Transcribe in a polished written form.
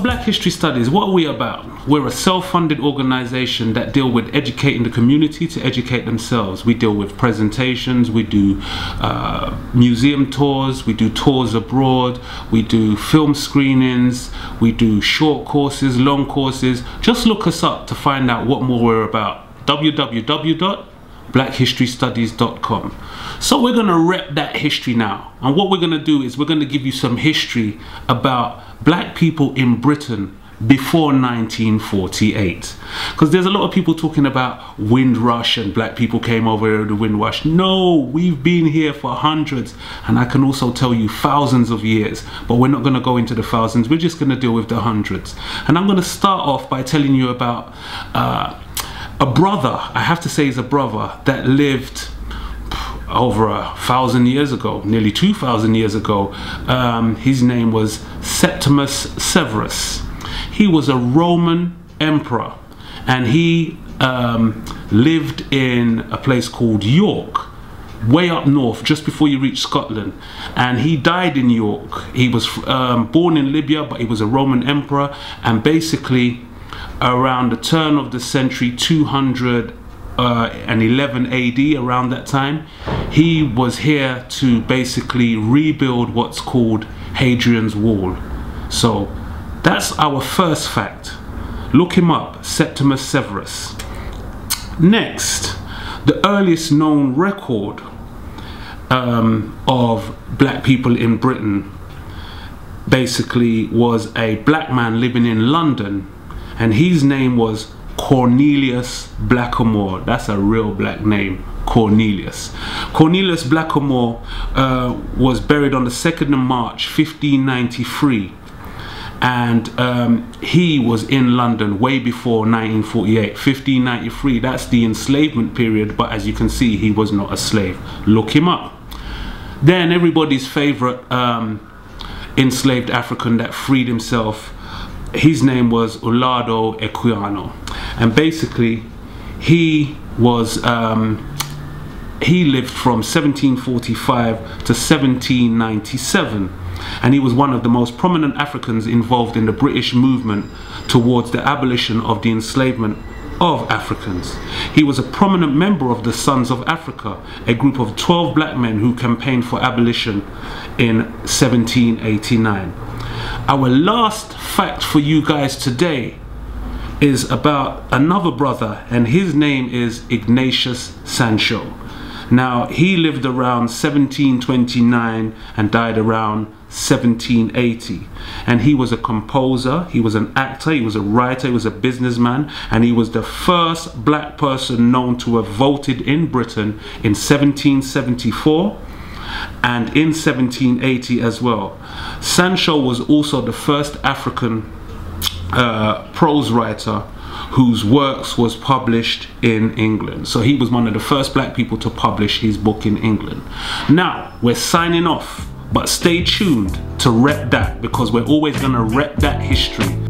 Black History Studies, what are we about? We're a self-funded organization that deal with educating the community to educate themselves. We deal with presentations, we do museum tours, we do tours abroad, we do film screenings, we do short courses, long courses. Just look us up to find out what more we're about. www.blackhistorystudies.com. So we're going to rep that history now, and what we're going to do is we're going to give you some history about black people in Britain before 1948, because there's a lot of people talking about Windrush and black people came over here with the Windrush. No, we've been here for hundreds, and I can also tell you thousands of years, but we're not going to go into the thousands, we're just going to deal with the hundreds. And I'm going to start off by telling you about a brother, I have to say he's a brother, that lived over 1,000 years ago, nearly 2,000 years ago. His name was Septimus Severus. He was a Roman emperor, and he lived in a place called York, way up north, just before you reach Scotland, and he died in York. He was born in Libya, but he was a Roman emperor, and basically around the turn of the century 211 AD, around that time, he was here to basically rebuild what's called Hadrian's Wall. So that's our first fact. Look him up, Septimus Severus. Next, the earliest known record of black people in Britain basically was a black man living in London, and his name was Cornelius Blackamoor. That's a real black name, Cornelius. Cornelius Blackamoor was buried on the 2nd of March 1593, and he was in London way before 1948. 1593, that's the enslavement period, but as you can see, he was not a slave. Look him up. Then everybody's favorite enslaved African that freed himself, his name was Olaudah Equiano, and basically he was he lived from 1745 to 1797, and he was one of the most prominent Africans involved in the British movement towards the abolition of the enslavement of Africans. He was a prominent member of the Sons of Africa, a group of 12 black men who campaigned for abolition in 1789. Our last fact for you guys today is about another brother, and his name is Ignatius Sancho. Now, he lived around 1729 and died around 1780, and he was a composer, he was an actor, he was a writer, he was a businessman, and he was the first black person known to have voted in Britain in 1774 and in 1780 as well. Sancho was also the first African prose writer whose works was published in England. So he was one of the first black people to publish his book in England. Now, we're signing off, but stay tuned to Rep That, because we're always gonna rep that history.